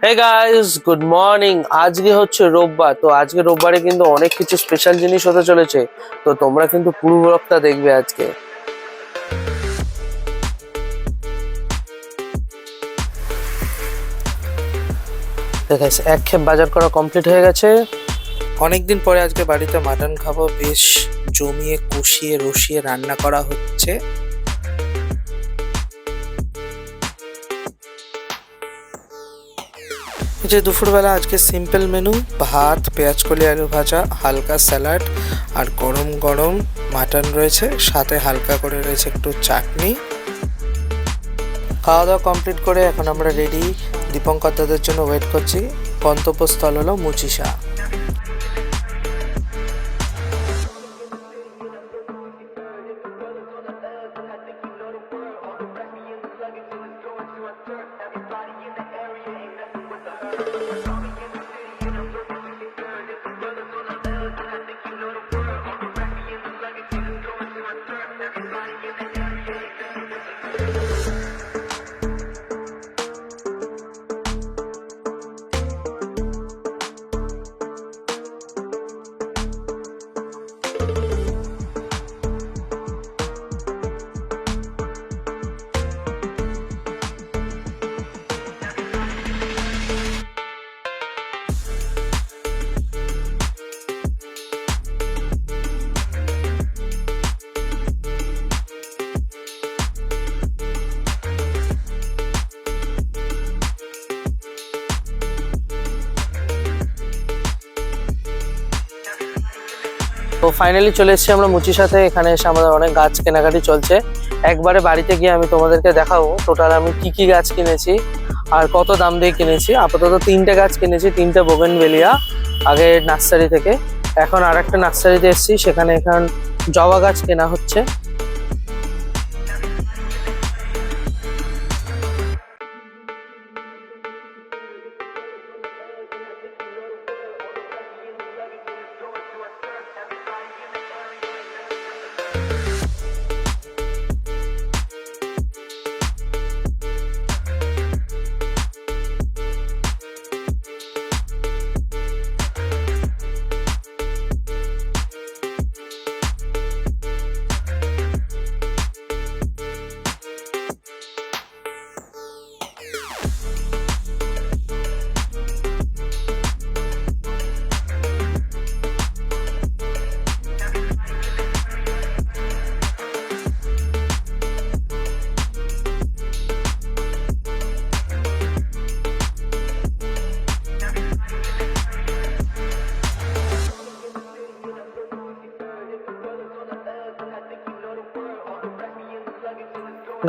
Hey guys, good morning. আজকে হচ্ছে রোববার, তো আজকে রোববারে কিন্তু অনেক কিছু স্পেশাল জিনিস হতে চলেছে। তো তোমরা কিন্তু পুরো ব্লগটা দেখবে আজকে। গাইস, এক খেপ বাজার করা কমপ্লিট হয়ে গেছে। অনেকদিন পরে আজকে বাড়িতে মাটন খাবো। বেশ জমিয়ে কষিয়ে রসিয়ে রান্না করা হচ্ছে। যে দুপুরবেলা আজকে সিম্পল মেনু, ভাত, পেঁয়াজ কলি আলু ভাজা, হালকা স্যালাড আর গরম গরম মাটন রয়েছে, সাথে হালকা করে রয়েছে একটু চাটনি। খাওয়া দাওয়া কমপ্লিট করে এখন আমরা রেডি, দীপঙ্কর দাদের জন্য ওয়েট করছি। গন্তব্যস্থল হলো মুচিসা। তো ফাইনালি চলে এসেছি আমরা মুচিসাতে। এখানে এসে আমাদের অনেক গাছ কেনাকাটি চলছে। একবারে বাড়িতে গিয়ে আমি তোমাদেরকে দেখাবো টোটাল আমি কি কি গাছ কিনেছি আর কত দাম দিয়ে কিনেছি। আপাতত 3টে গাছ কিনেছি, 3টে বোগেনভেলিয়া আগে নার্সারি থেকে। এখন আর একটা নার্সারিতে এসেছি, সেখানে এখন জবা গাছ কেনা হচ্ছে।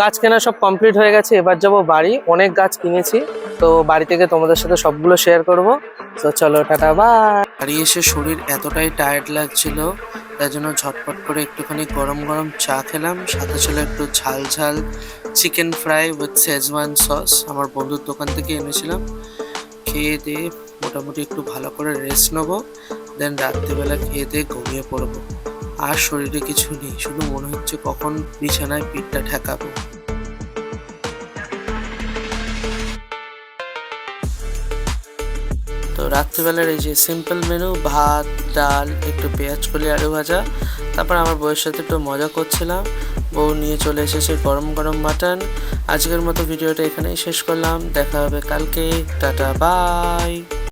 গাছ কেনা সব কমপ্লিট হয়ে গেছে, এবার যাবো বাড়ি। অনেক গাছ কিনেছি, তো বাড়ি থেকে তোমাদের সাথে সবগুলো শেয়ার করব। তো চলো, টাটা, বাই। বাড়ি এসে শরীর এতটাই টায়ার্ড লাগছিল, তার জন্য ঝটপট করে একটুখানি গরম গরম চা খেলাম। সাথে ছিল একটু ঝাল ঝাল chicken fry with schezwan sauce, আমার বন্ধুর দোকান থেকে এনেছিলাম। খেয়ে দিয়ে মোটামুটি একটু ভালো করে রেস্ট নেবো, দেন রাত্রিবেলা খেয়ে দিয়ে ঘুমিয়ে পড়বো। আর শরীরে কিছু নেই, শুধু মনে হচ্ছে কখন বিছানায় পিঠটা ঠেকাবো। তো রাত্রিবেলার এই যে সিম্পল মেনু, ভাত, ডাল, একটু পেঁয়াজ কলি আলু ভাজা। তারপর আমার বউয়ের সাথে একটু মজা করছিলাম। বউ নিয়ে চলে এসেছে গরম গরম মাটন। আজকের মতো ভিডিওটা এখানেই শেষ করলাম, দেখা হবে কালকে। Tata, by.